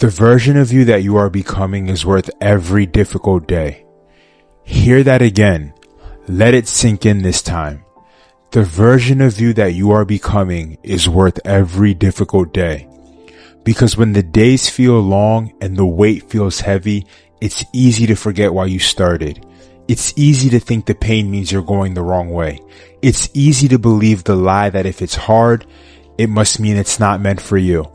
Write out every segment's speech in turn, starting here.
The version of you that you are becoming is worth every difficult day. Hear that again. Let it sink in this time. The version of you that you are becoming is worth every difficult day. Because when the days feel long and the weight feels heavy, it's easy to forget why you started. It's easy to think the pain means you're going the wrong way. It's easy to believe the lie that if it's hard, it must mean it's not meant for you.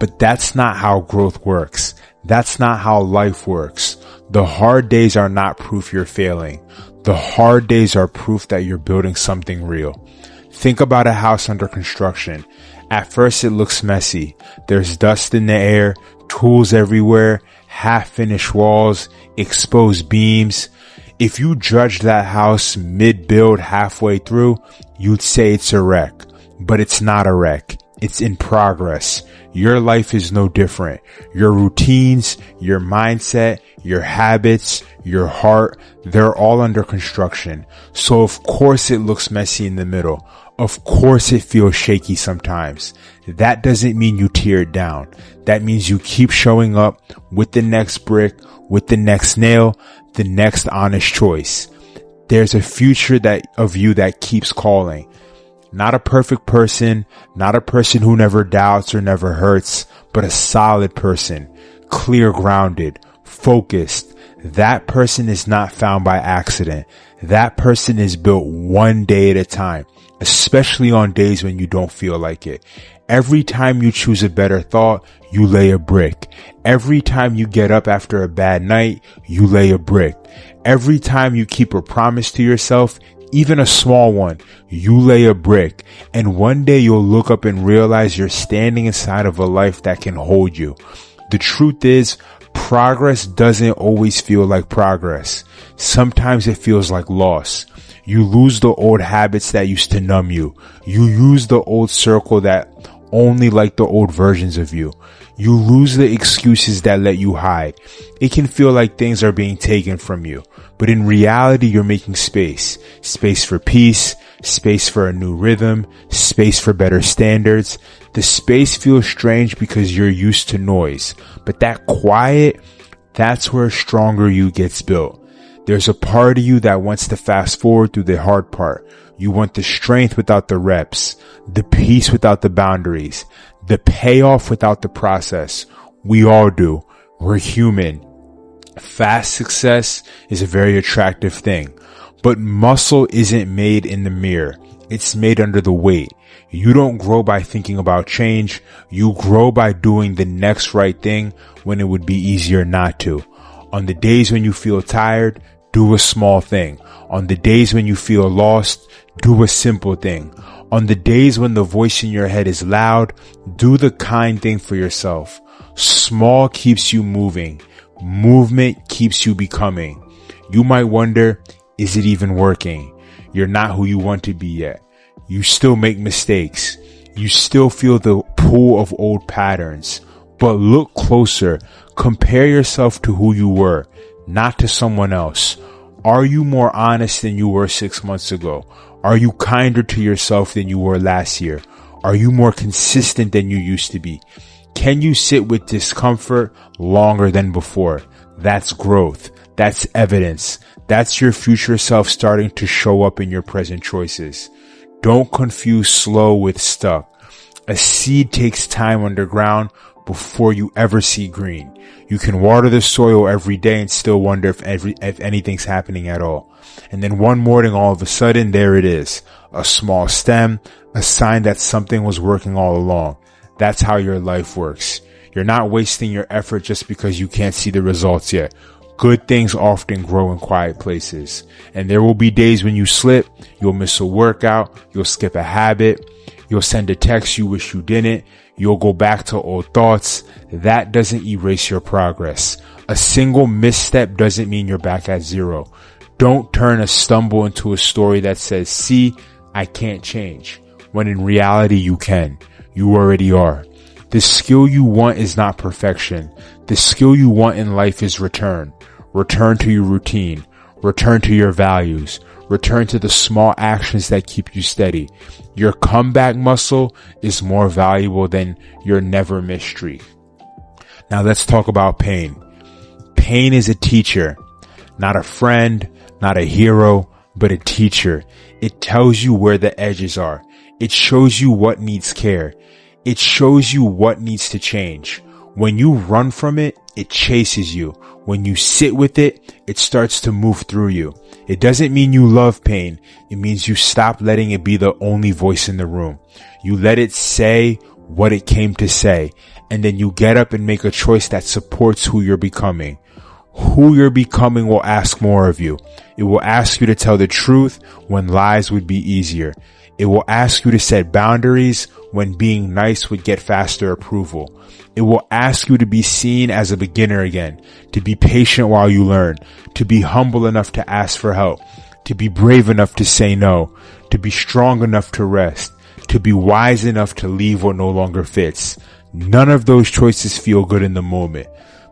But that's not how growth works. That's not how life works. The hard days are not proof you're failing. The hard days are proof that you're building something real. Think about a house under construction. At first it looks messy. There's dust in the air, tools everywhere, half-finished walls, exposed beams. If you judged that house mid-build halfway through, you'd say it's a wreck. But it's not a wreck. It's in progress. Your life is no different. Your routines, your mindset, your habits, your heart, they're all under construction. So of course it looks messy in the middle. Of course it feels shaky sometimes. That doesn't mean you tear it down. That means you keep showing up with the next brick, with the next nail, the next honest choice. There's a future of you that keeps calling. Not a perfect person, not a person who never doubts or never hurts, but a solid person, clear grounded, focused. That person is not found by accident. That person is built one day at a time, especially on days when you don't feel like it. Every time you choose a better thought, you lay a brick. Every time you get up after a bad night, you lay a brick. Every time you keep a promise to yourself, even a small one, you lay a brick. And one day you'll look up and realize you're standing inside of a life that can hold you. The truth is, progress doesn't always feel like progress. Sometimes it feels like loss. You lose the old habits that used to numb you. You use the old circle that only liked the old versions of you. You lose the excuses that let you hide. It can feel like things are being taken from you, but in reality, you're making space. Space for peace, space for a new rhythm, space for better standards. The space feels strange because you're used to noise, but that quiet, that's where a stronger you gets built. There's a part of you that wants to fast forward through the hard part. You want the strength without the reps, the peace without the boundaries, the payoff without the process. We all do. We're human. Fast success is a very attractive thing, but muscle isn't made in the mirror. It's made under the weight. You don't grow by thinking about change. You grow by doing the next right thing when it would be easier not to. On the days when you feel tired, do a small thing. On the days when you feel lost, do a simple thing. On the days when the voice in your head is loud, do the kind thing for yourself. Small keeps you moving. Movement keeps you becoming. You might wonder, is it even working? You're not who you want to be yet. You still make mistakes. You still feel the pull of old patterns. But look closer. Compare yourself to who you were, not to someone else. Are you more honest than you were 6 months ago? Are you kinder to yourself than you were last year? Are you more consistent than you used to be? Can you sit with discomfort longer than before? That's growth. That's evidence. That's your future self starting to show up in your present choices. Don't confuse slow with stuck. A seed takes time underground before you ever see green. You can water the soil every day and still wonder if anything's happening at all. And then one morning, all of a sudden, there it is. A small stem, a sign that something was working all along. That's how your life works. You're not wasting your effort just because you can't see the results yet. Good things often grow in quiet places. And there will be days when you slip, you'll miss a workout, you'll skip a habit, you'll send a text you wish you didn't, you'll go back to old thoughts. That doesn't erase your progress. A single misstep doesn't mean you're back at zero. Don't turn a stumble into a story that says, see, I can't change. When in reality, you can. You already are. The skill you want is not perfection. The skill you want in life is return. Return to your routine. Return to your values. Return to the small actions that keep you steady. Your comeback muscle is more valuable than your never miss streak. Now let's talk about pain. Pain is a teacher, not a friend, not a hero, but a teacher. It tells you where the edges are. It shows you what needs care. It shows you what needs to change. When you run from it, it chases you. When you sit with it, it starts to move through you. It doesn't mean you love pain. It means you stop letting it be the only voice in the room. You let it say what it came to say, and then you get up and make a choice that supports who you're becoming. Who you're becoming will ask more of you. It will ask you to tell the truth when lies would be easier. It will ask you to set boundaries when being nice would get faster approval. It will ask you to be seen as a beginner again, to be patient while you learn, to be humble enough to ask for help, to be brave enough to say no, to be strong enough to rest, to be wise enough to leave what no longer fits. None of those choices feel good in the moment,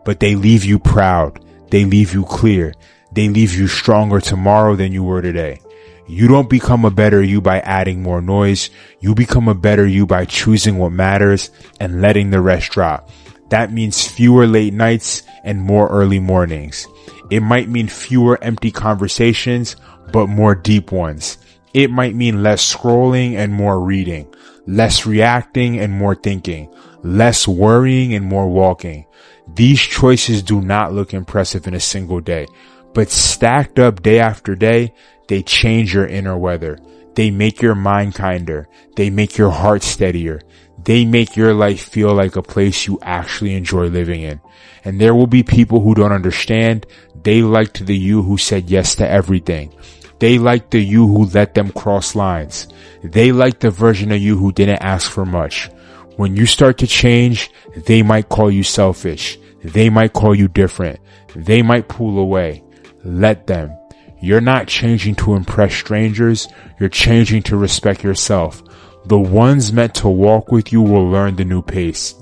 but they leave you proud. They leave you clear. They leave you stronger tomorrow than you were today. You don't become a better you by adding more noise. You become a better you by choosing what matters and letting the rest drop. That means fewer late nights and more early mornings. It might mean fewer empty conversations, but more deep ones. It might mean less scrolling and more reading, less reacting and more thinking, less worrying and more walking. These choices do not look impressive in a single day, but stacked up day after day, they change your inner weather. They make your mind kinder. They make your heart steadier. They make your life feel like a place you actually enjoy living in. And there will be people who don't understand. They liked the you who said yes to everything. They liked the you who let them cross lines. They liked the version of you who didn't ask for much. When you start to change, they might call you selfish. They might call you different. They might pull away. Let them. You're not changing to impress strangers. You're changing to respect yourself. The ones meant to walk with you will learn the new pace.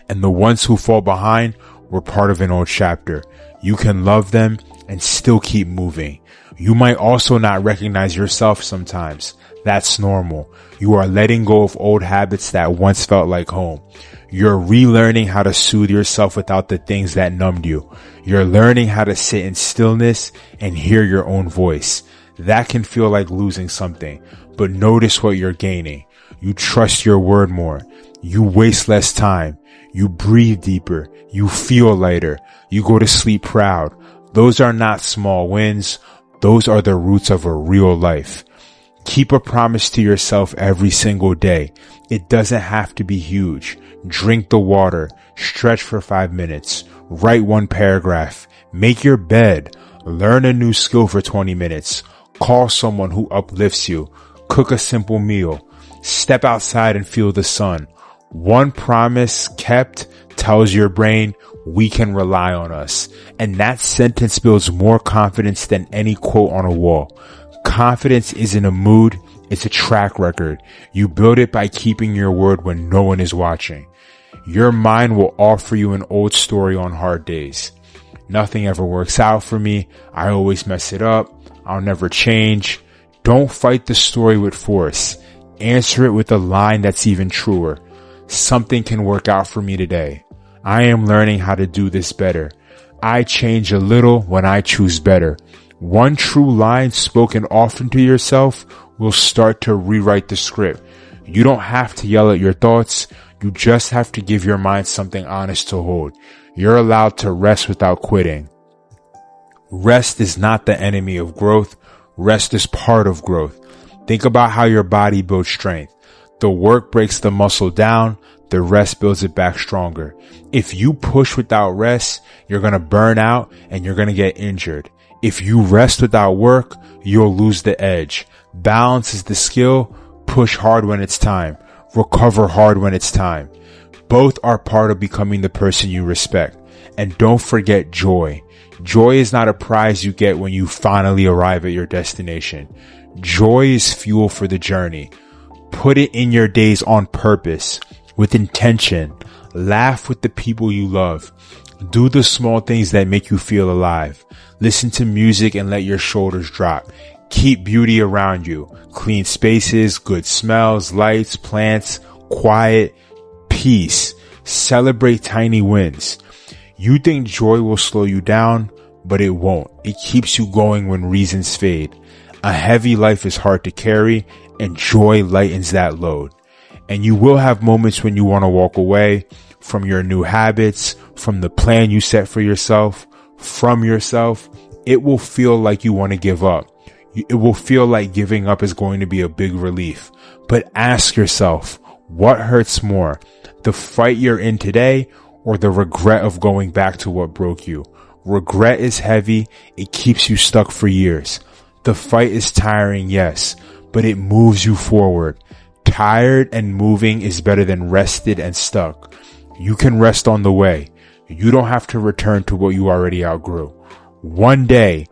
And the ones who fall behind were part of an old chapter. You can love them and still keep moving. You might also not recognize yourself sometimes. That's normal. You are letting go of old habits that once felt like home. You're relearning how to soothe yourself without the things that numbed you. You're learning how to sit in stillness and hear your own voice. That can feel like losing something, but notice what you're gaining. You trust your word more. You waste less time. You breathe deeper. You feel lighter. You go to sleep proud. Those are not small wins. Those are the roots of a real life. Keep a promise to yourself every single day. It doesn't have to be huge. Drink the water. Stretch for 5 minutes. Write one paragraph. Make your bed. Learn a new skill for 20 minutes. Call someone who uplifts you. Cook a simple meal. Step outside and feel the sun. One promise kept tells your brain we can rely on us. And that sentence builds more confidence than any quote on a wall. Confidence isn't a mood, it's a track record. You build it by keeping your word when no one is watching. Your mind will offer you an old story on hard days. Nothing ever works out for me. I always mess it up. I'll never change. Don't fight the story with force. Answer it with a line that's even truer. Something can work out for me today. I am learning how to do this better. I change a little when I choose better. One true line spoken often to yourself will start to rewrite the script. You don't have to yell at your thoughts. You just have to give your mind something honest to hold. You're allowed to rest without quitting. Rest is not the enemy of growth. Rest is part of growth. Think about how your body builds strength. The work breaks the muscle down. The rest builds it back stronger. If you push without rest, you're going to burn out and you're going to get injured. If you rest without work, you'll lose the edge. Balance is the skill. Push hard when it's time. Recover hard when it's time. Both are part of becoming the person you respect. And don't forget joy. Joy is not a prize you get when you finally arrive at your destination. Joy is fuel for the journey. Put it in your days on purpose, with intention. Laugh with the people you love. Do the small things that make you feel alive. Listen to music and let your shoulders drop. Keep beauty around you. Clean spaces, good smells, lights, plants, quiet, peace. Celebrate tiny wins. You think joy will slow you down, but it won't. It keeps you going when reasons fade. A heavy life is hard to carry, and joy lightens that load. And you will have moments when you want to walk away from your new habits, from the plan you set for yourself, from yourself. It will feel like you want to give up. It will feel like giving up is going to be a big relief. But ask yourself, what hurts more? The fight you're in today or the regret of going back to what broke you? Regret is heavy. It keeps you stuck for years. The fight is tiring, yes, but it moves you forward. Tired and moving is better than rested and stuck. You can rest on the way. You don't have to return to what you already outgrew. One day,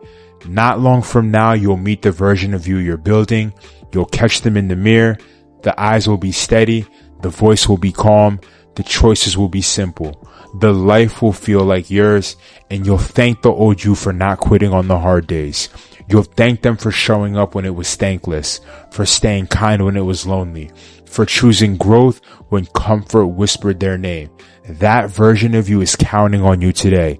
not long from now, you'll meet the version of you you're building. You'll catch them in the mirror. The eyes will be steady. The voice will be calm. The choices will be simple. The life will feel like yours, and you'll thank the old you for not quitting on the hard days. You'll thank them for showing up when it was thankless, for staying kind when it was lonely, for choosing growth when comfort whispered their name. That version of you is counting on you today.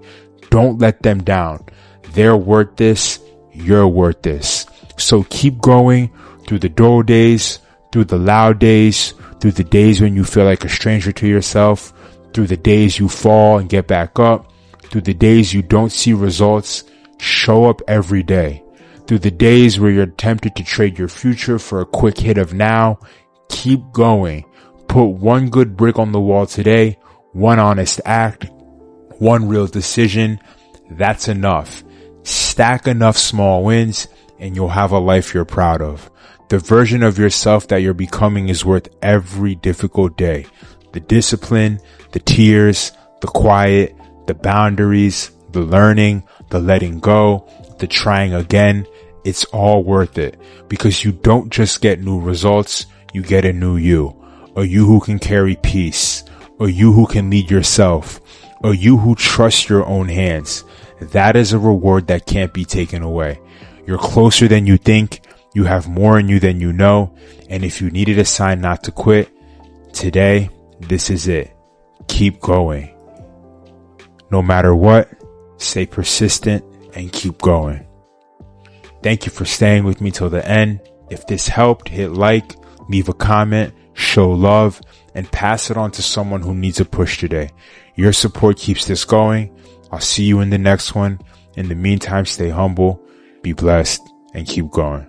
Don't let them down. They're worth this. You're worth this. So keep going through the dull days, through the loud days, through the days when you feel like a stranger to yourself, through the days you fall and get back up, through the days you don't see results. Show up every day. Through the days where you're tempted to trade your future for a quick hit of now, keep going. Put one good brick on the wall today, one honest act, one real decision. That's enough. Stack enough small wins and you'll have a life you're proud of. The version of yourself that you're becoming is worth every difficult day. The discipline, the tears, the quiet, the boundaries, the learning, the letting go, the trying again. It's all worth it because you don't just get new results, you get a new you. A you who can carry peace. A you who can lead yourself. A you who trusts your own hands. That is a reward that can't be taken away. You're closer than you think. You have more in you than you know. And if you needed a sign not to quit, today, this is it. Keep going. No matter what, stay persistent and keep going. Thank you for staying with me till the end. If this helped, hit like, leave a comment, show love, and pass it on to someone who needs a push today. Your support keeps this going. I'll see you in the next one. In the meantime, stay humble, be blessed, and keep going.